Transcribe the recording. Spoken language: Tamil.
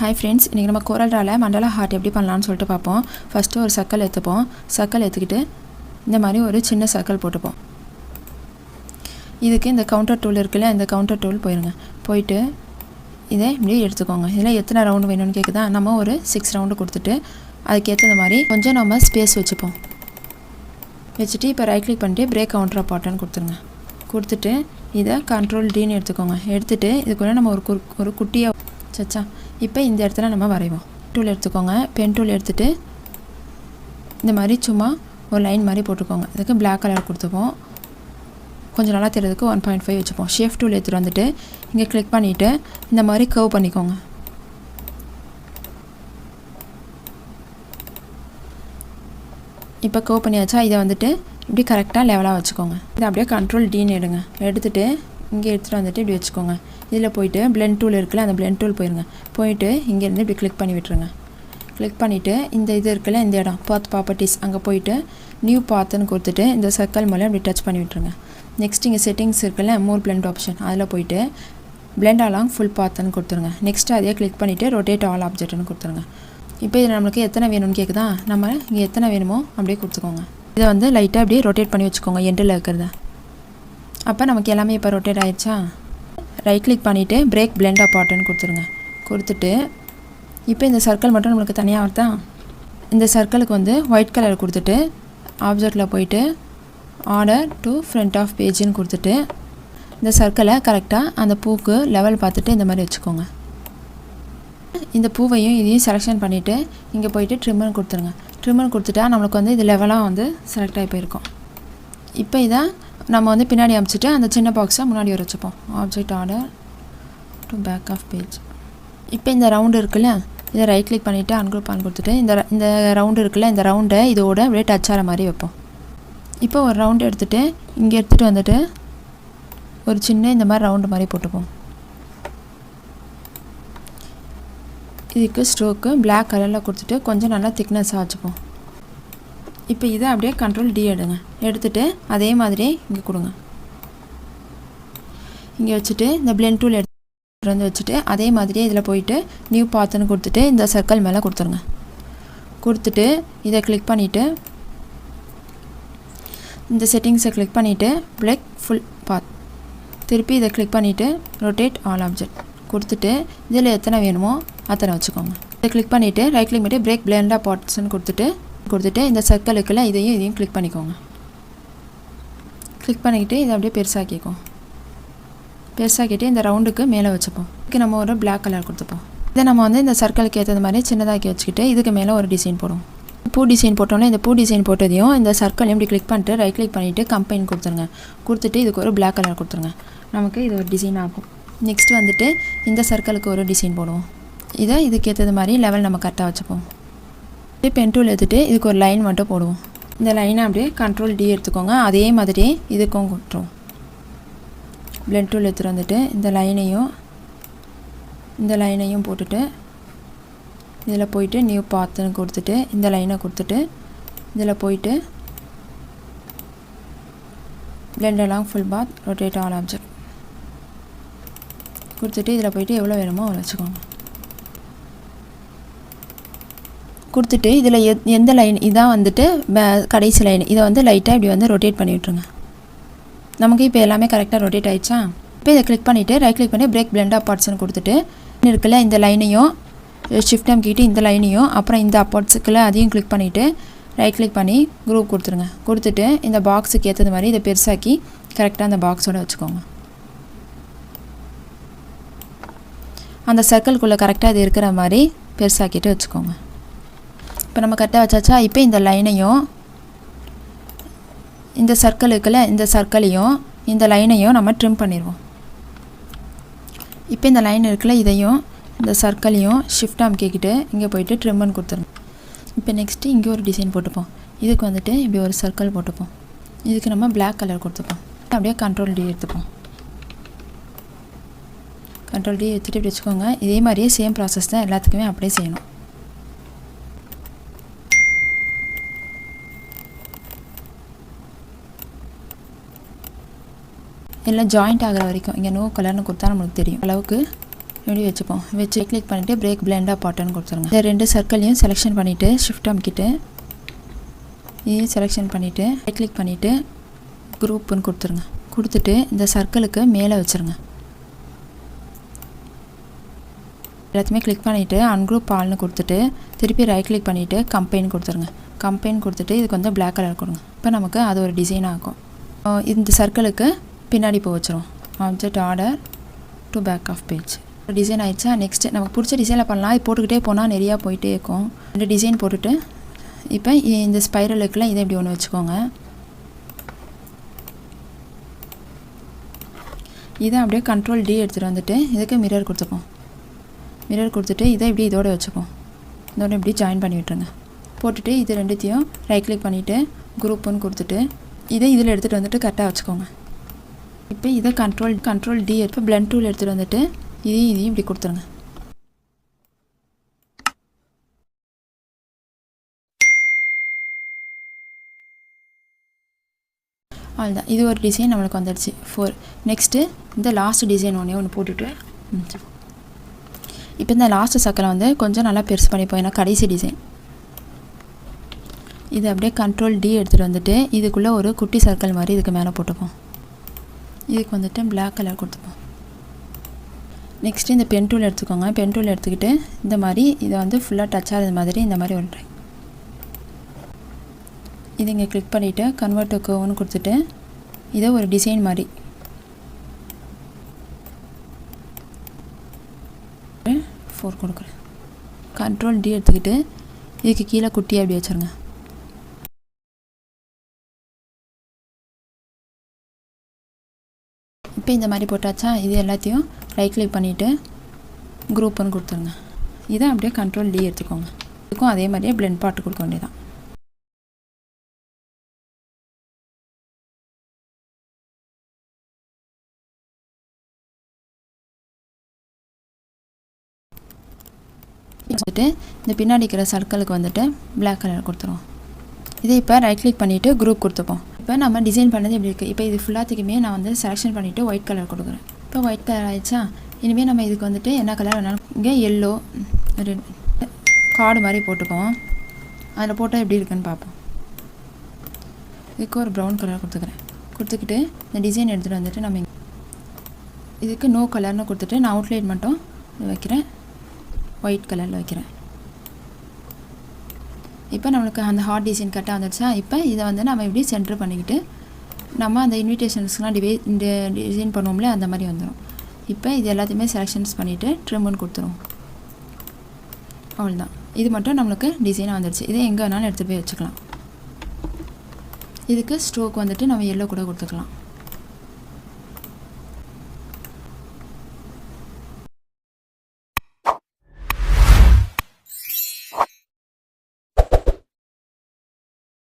ஹாய் ஃப்ரெண்ட்ஸ், இன்றைக்கி நம்ம கோரல்ட்ராவில் மண்டலா ஹார்ட் எப்படி பண்ணலான்னு சொல்லிட்டு பார்ப்போம். ஃபஸ்ட்டு ஒரு சர்க்கிள் எடுத்துப்போம். சர்க்கிள் எடுத்துக்கிட்டு இந்த மாதிரி ஒரு சின்ன சர்க்கிள் போட்டுப்போம். இதுக்கு இந்த கவுண்டர் டூல் இருக்குல்ல, இந்த கவுண்டர் டூல் போயிட்டு இதை இப்படி எடுத்துக்கோங்க. இதில் எத்தனை ரவுண்டு வேணும்னு கேட்குதா, நம்ம ஒரு 6 ரவுண்டு கொடுத்துட்டு அதுக்கேற்ற மாதிரி கொஞ்சம் நம்ம ஸ்பேஸ் வச்சுட்டு இப்போ ரைட் கிளிக் பண்ணிட்டு பிரேக் கவுண்டர் பாட்டன்னு கொடுத்துட்டு இதை கண்ட்ரோல் டீன்னு எடுத்துக்கோங்க. எடுத்துகிட்டு இதுக்குள்ளே நம்ம ஒரு குட்டியாக சச்சா இப்போ இந்த இடத்துல நம்ம வரைவோம். டூல் எடுத்துக்கோங்க. பென் டூல் எடுத்துகிட்டு இந்த மாதிரி சும்மா ஒரு லைன் மாதிரி போட்டுக்கோங்க. இதுக்கு பிளாக் கலர் கொடுத்துப்போம். கொஞ்சம் நல்லா தெரியறதுக்கு 1.5 வச்சுப்போம். ஷேஃப் டூல் எடுத்துகிட்டு வந்துட்டு இங்கே கிளிக் பண்ணிவிட்டு இந்த மாதிரி கர்வ் பண்ணிக்கோங்க. இப்போ கர்வ் பண்ணியாச்சா, இதை வந்துட்டு இப்படி கரெக்டாக லெவலாக வச்சுக்கோங்க. இதை அப்படியே கண்ட்ரோல் டீன்னு எடுத்துகிட்டு இங்கே எடுத்துகிட்டு வந்துட்டு இப்படி வச்சுக்கோங்க. இதில் போயிட்டு பிளெண்ட் டூல் இருக்குல்ல, அந்த பிளெண்ட் டூல் போயிட்டு இங்கேருந்து இப்படி கிளிக் பண்ணி விட்டுருங்க. கிளிக் பண்ணிவிட்டு இந்த இது இருக்குல்ல, இந்த இடம் பாத் ப்ராப்பர்ட்டிஸ் அங்கே போயிட்டு நியூ பாத்துன்னு கொடுத்துட்டு இந்த சர்க்கிள் மேலே இப்படி டச் பண்ணி விட்டுருங்க. நெக்ஸ்ட் இங்கே செட்டிங்ஸ் இருக்குல்ல, மோர் பிளெண்ட் ஆப்ஷன், அதில் போயிட்டு பிளெண்ட் அலாங் ஃபுல் பாத்துன்னு கொடுத்துருங்க. நெக்ஸ்ட்டு அதையே கிளிக் பண்ணிவிட்டு ரொட்டேட் ஆல் ஆப்ஜெக்ட்னு கொடுத்துருங்க. இப்போ இதில் நம்மளுக்கு எத்தனை வேணும்னு கேட்குதா, நம்ம இங்கே எத்தனை வேணுமோ அப்படியே கொடுத்துக்கோங்க. இதை வந்து லைட்டாக அப்படியே ரொட்டேட் பண்ணி வச்சுக்கோங்க எண்டில் இருக்கிறத. அப்போ நமக்கு எல்லாமே இப்போ ரொட்டேட் ஆகிடுச்சா. ரைட் கிளிக் பண்ணிவிட்டு பிரேக் பிளெண்ட் அப்பார்ட்னு கொடுத்துட்டு இப்போ இந்த சர்க்கிள் மட்டும் நம்மளுக்கு தனியாக வருதா. இந்த சர்க்கிளுக்கு வந்து ஒயிட் கலர் கொடுத்துட்டு ஆப்ஜெக்டில் போயிட்டு ஆர்டர் டு ஃப்ரண்ட் ஆஃப் பேஜுன்னு கொடுத்துட்டு இந்த சர்க்கிளை கரெக்டாக அந்த பூக்கு லெவல் பார்த்துட்டு இந்த மாதிரி வச்சுக்கோங்க. இந்த பூவையும் இதையும் செலெக்ஷன் பண்ணிவிட்டு இங்கே போயிட்டு ட்ரிம்மர்னு கொடுத்துருங்க. ட்ரிம்மர்னு கொடுத்துட்டா நம்மளுக்கு வந்து இது லெவலாக வந்து செலக்ட் ஆகி போயிருக்கும். இப்போ இதை நம்ம வந்து பின்னாடி அமைச்சிட்டு அந்த சின்ன பாக்ஸை முன்னாடி வர வச்சுப்போம். Object order to back of page. இப்போ இந்த ரவுண்டு இருக்குல்ல, இதை ரைட் கிளிக் பண்ணிவிட்டு அன்குரூப் ஆன் கொடுத்துட்டு இந்த ரவுண்டு இருக்குல்ல, இந்த ரவுண்டை இதோட அப்படியே டச் ஆகிற மாதிரி வைப்போம். இப்போ ஒரு ரவுண்டு எடுத்துகிட்டு இங்கே எடுத்துகிட்டு வந்துட்டு ஒரு சின்ன இந்த மாதிரி ரவுண்டு மாதிரி போட்டுப்போம். இதுக்கு ஸ்ட்ரோக்கு பிளாக் கலரில் கொடுத்துட்டு கொஞ்சம் நல்லா திக்னஸாக வச்சுப்போம். இப்போ இதை அப்படியே கண்ட்ரோல் டி எடுத்துகிட்டு அதே மாதிரி இங்கே கொடுங்க. இங்கே வச்சுட்டு இந்த பிளெண்ட் டூல் எடுத்து வந்து வச்சுட்டு அதே மாதிரியே இதில் போயிட்டு நியூ பாத்துன்னு கொடுத்துட்டு இந்த சர்க்கிள் மேலே கொடுத்துட்டு இதை கிளிக் பண்ணிவிட்டு இந்த செட்டிங்ஸை கிளிக் பண்ணிவிட்டு பிளாக் ஃபுல் பாத் திருப்பி இதை கிளிக் பண்ணிவிட்டு ரொட்டேட் ஆல் ஆப்ஜெக்ட் கொடுத்துட்டு இதில் எத்தனை வேணுமோ அத்தனை வச்சுக்கோங்க. இதை கிளிக் பண்ணிவிட்டு ரைட் கிளிக் பண்ணிவிட்டு பிரேக் பிளெண்ட் பார்ட்ஸ்ன்னு கொடுத்துட்டு இந்த சர்க்கிளுக்குள்ள இதையும் கிளிக் பண்ணிக்கோங்க. கிளிக் பண்ணிக்கிட்டு இதை அப்படியே பெருசாக்கிட்டு இந்த ரவுண்டுக்கு மேலே வச்சுப்போம். இதுக்கு நம்ம ஒரு பிளாக் கலர் கொடுத்துப்போம். இதை நம்ம வந்து இந்த சர்க்கிளுக்கு ஏற்றது மாதிரி சின்னதாக்கி வச்சுக்கிட்டு இதுக்கு மேலே ஒரு டிசைன் போடுவோம். பூ டிசைன் போட்டோம்னா இந்த பூ டிசைன் போட்டதையும் இந்த சர்க்கிளையும் இப்படி கிளிக் பண்ணிட்டு ரைட் கிளிக் பண்ணிவிட்டு கம்பைன் கொடுத்துட்டு இதுக்கு ஒரு பிளாக் கலர் கொடுத்துருங்க. நமக்கு இது ஒரு டிசைன் ஆகும். நெக்ஸ்ட் வந்துட்டு இந்த சர்க்கிளுக்கு ஒரு டிசைன் போடுவோம். இதை இதுக்கு ஏற்றது மாதிரி லெவல் நம்ம கரெக்டாக வச்சுப்போம். பென் டூல் எடுத்துகிட்டு இதுக்கு ஒரு லைன் மட்டும் போடுவோம். இந்த லைனை அப்படியே கண்ட்ரோல் டி எடுத்துக்கோங்க. அதே மாதிரி இதுக்கும் கொடுத்துருவோம். பிளெண்ட் டூல் எடுத்துகிட்டு வந்துட்டு இந்த லைனையும் போட்டுட்டு இதில் போயிட்டு நியூ பாத்துன்னு கொடுத்துட்டு இந்த லைனை கொடுத்துட்டு இதில் போயிட்டு பிளெண்ட் அலாங் ஃபுல் பாத் ரொட்டேட் ஆல் ஆப்ஜெக்ட் கொடுத்துட்டு இதில் போயிட்டு எவ்வளோ வேணுமோ அவ்வளோ வச்சுக்கோங்க. கொடுத்துட்டு இதில் எந்த லைன் இதான் வந்துட்டு கடைசி லைன், இதை வந்து லைட்டாக இப்படி வந்து ரொட்டேட் பண்ணி விட்ருங்க. நமக்கு இப்போ எல்லாமே கரெக்டாக ரொட்டேட் ஆகிடுச்சா. இப்போ இதை கிளிக் பண்ணிவிட்டு ரைட் கிளிக் பண்ணி பிரேக் பிளெண்ட் அப்பார்ட்ஸ்ன்னு கொடுத்துட்டு இருக்குல்ல, இந்த லைனையும் ஷிஃப்ட் அமுக்கிட்டு இந்த லைனையும் அப்புறம் இந்த அப்பார்ட்ஸுக்குள்ள அதையும் கிளிக் பண்ணிவிட்டு ரைட் கிளிக் பண்ணி குரூப் கொடுத்துட்டு இந்த பாக்ஸுக்கு ஏற்றது மாதிரி இதை பெருசாக்கி கரெக்டாக அந்த பாக்ஸோடு வச்சுக்கோங்க. அந்த சர்க்கிள்குள்ளே கரெக்டாக இது இருக்கிற மாதிரி பெருசாக்கிட்டு வச்சுக்கோங்க. இப்போ நம்ம கரெக்டாக வச்சாச்சா. இப்போ இந்த லைனையும் இந்த சர்க்கிளுக்குள்ள இந்த சர்க்கிளையும் இந்த லைனையும் நம்ம ட்ரிம் பண்ணிடுவோம். இப்போ இந்த லைன் இருக்குல்ல, இதையும் இந்த சர்க்கிளையும் ஷிஃப்ட் அமுக்கிக்கிட்டு இங்கே போயிட்டு ட்ரிம்னு கொடுத்துருங்க. இப்போ நெக்ஸ்ட்டு இங்கே ஒரு டிசைன் போட்டுப்போம். இதுக்கு வந்துட்டு இப்படி ஒரு சர்க்கிள் போட்டுப்போம். இதுக்கு நம்ம பிளாக் கலர் கொடுத்துப்போம். அப்படியே கண்ட்ரோல் டி எடுத்துப்போம். கண்ட்ரோல் டி எடுத்துகிட்டு இப்படி வச்சுக்கோங்க. இதே மாதிரியே சேம் ப்ராசஸ் தான் எல்லாத்துக்குமே அப்படியே செய்யணும். எல்லாம் ஜாயிண்ட் ஆகிற வரைக்கும் இங்கே நோ கலர்னு கொடுத்தா நம்மளுக்கு தெரியும் அளவுக்கு இப்படி வச்சுப்போம். வச்சு கிளிக் பண்ணிவிட்டு பிரேக் பிளெண்டாக பாட்டர்னு கொடுத்துருங்க. இந்த 2 சர்க்கிளையும் செலெக்ஷன் பண்ணிவிட்டு ஷிஃப்ட் அமுக்கிட்டு இதையும் செலெக்ஷன் பண்ணிவிட்டு ரைட் கிளிக் பண்ணிவிட்டு குரூப்புன்னு கொடுத்துருங்க. கொடுத்துட்டு இந்த சர்க்கிளுக்கு மேலே வச்சுருங்க. எல்லாத்தையுமே கிளிக் பண்ணிவிட்டு அன்குரூப் ஆல்னு கொடுத்துட்டு திருப்பி ரைட் கிளிக் பண்ணிவிட்டு கம்பைன் கொடுத்துருங்க. கம்பைன் கொடுத்துட்டு இதுக்கு வந்து பிளாக் கலர் கொடுங்க. இப்போ நமக்கு அது ஒரு டிசைனாக இருக்கும். இந்த சர்க்கிளுக்கு பின்னாடி போய் வச்சிரும். Object order to back of page design ஆயிடுச்சா. நெக்ஸ்ட்டு நமக்கு பிடிச்ச டிசைனில் பண்ணலாம். இது போட்டுக்கிட்டே போனால் நிறையா போயிட்டே இருக்கும். இந்த டிசைன் போட்டுட்டு இப்போ இந்த ஸ்பைரல் இருக்குல்ல, இதை இப்படி ஒன்று வச்சுக்கோங்க. இதை அப்படியே கண்ட்ரோல் டி எடுத்துகிட்டு வந்துட்டு இதுக்கு மிரர் கொடுத்துப்போம். மிரர் கொடுத்துட்டு இதை இப்படி இதோட வச்சுப்போம். இதோட இப்படி ஜாயின் பண்ணி விட்டுருங்க. போட்டுட்டு இது ரெண்டுத்தையும் ரைட் கிளிக் பண்ணிவிட்டு குரூப்புன்னு கொடுத்துட்டு இதை இதில் எடுத்துகிட்டு வந்துட்டு கரெக்டாக வச்சுக்கோங்க. இப்போ இதை கண்ட்ரோல் டி எடுத்து பிளெண்ட் டூல் எடுத்துகிட்டு வந்துட்டு இதையும் இப்படி கொடுத்துருங்க. அவ்வளோதான். இது ஒரு டிசைன் நம்மளுக்கு வந்துடுச்சு. 4. நெக்ஸ்ட்டு இந்த லாஸ்ட் டிசைன் ஒன்று போட்டுட்டு இப்போ இந்த லாஸ்ட் சர்க்கிளை வந்து கொஞ்சம் நல்லா பெருசு பண்ணிப்போம். ஏன்னா கடைசி டிசைன். இது அப்படியே கண்ட்ரோல் டி எடுத்துகிட்டு வந்துட்டு இதுக்குள்ளே ஒரு குட்டி சர்க்கிள் மாதிரி இதுக்கு மேலே போட்டுப்போம். இதுக்கு வந்துட்டு பிளாக் கலர் கொடுத்துப்போம். நெக்ஸ்ட்டு இந்த பென் டூல் எடுத்துக்கோங்க. பென் டூல் எடுத்துக்கிட்டு இந்த மாதிரி இதை வந்து ஃபுல்லாக டச் ஆகிறது மாதிரி இந்த மாதிரி ஒன்று இது இங்கே கிளிக் பண்ணிவிட்டு கன்வெர்ட் டு கர்வ்னு கொடுத்துட்டு இதை ஒரு டிசைன் மாதிரி 4 கொடுக்குறேன். கண்ட்ரோல் டி எடுத்துக்கிட்டு இதுக்கு கீழே குட்டியாக அப்படி வச்சுருங்க. இப்போ இந்த மாதிரி போட்டாச்சா. இது எல்லாத்தையும் ரைட் கிளிக் பண்ணிவிட்டு குரூப்புன்னு கொடுத்துருங்க. இதை அப்படியே கண்ட்ரோல் டி எடுத்துக்கோங்க. இதுக்கும் அதே மாதிரியே பிளெண்ட் பாட்டு கொடுக்க வேண்டியதான். வந்துட்டு இந்த பின்னாடி இருக்கிற சர்க்கிளுக்கு வந்துட்டு பிளாக் கலர் கொடுத்துருவோம். இதை இப்போ ரைட் கிளிக் பண்ணிவிட்டு குரூப் கொடுத்துப்போம். இப்போ நம்ம டிசைன் பண்ணது எப்படி இருக்குது. இப்போ இது ஃபுல்லாத்துக்குமே நான் வந்து செலெக்ஷன் பண்ணிவிட்டு ஒயிட் கலர் கொடுக்குறேன். இப்போ ஒயிட் கலர் ஆகிடுச்சா. இனிமேல் நம்ம இதுக்கு வந்துட்டு என்ன கலர் வேணாலும் இங்கே எல்லோ ரெட் கார்டு மாதிரி போட்டுப்போம். அதில் போட்டால் எப்படி இருக்குன்னு பார்ப்போம். இதுக்கு ஒரு ப்ரௌன் கலர் கொடுத்துக்கிறேன். கொடுத்துக்கிட்டு இந்த டிசைன் எடுத்துகிட்டு வந்துட்டு நம்ம இதுக்கு நோ கலர்னு கொடுத்துட்டு நான் அவுட்லைன் மட்டும் வைக்கிறேன். ஒயிட் கலரில் வைக்கிறேன். இப்போ நம்மளுக்கு அந்த ஹார்ட் டிசைன் கரெக்டாக வந்துடுச்சா. இப்போ இதை வந்து நம்ம இப்படி சென்டர் பண்ணிக்கிட்டு நம்ம அந்த இன்விடேஷன்ஸ்லாம் டிசைன் பண்ணுவோம்ல அந்த மாதிரி வந்துடும். இப்போ இது எல்லாத்தையுமே செலெக்ஷன்ஸ் பண்ணிவிட்டு ட்ரிம்னு கொடுத்துருவோம். அவ்வளோதான். இது மட்டும் நம்மளுக்கு டிசைனாக வந்துடுச்சு. இதை எங்கே வேணாலும் எடுத்துகிட்டு போய் வச்சுக்கலாம். இதுக்கு ஸ்ட்ரோக் வந்துட்டு நம்ம எல்லோ கூட கொடுத்துக்கலாம்.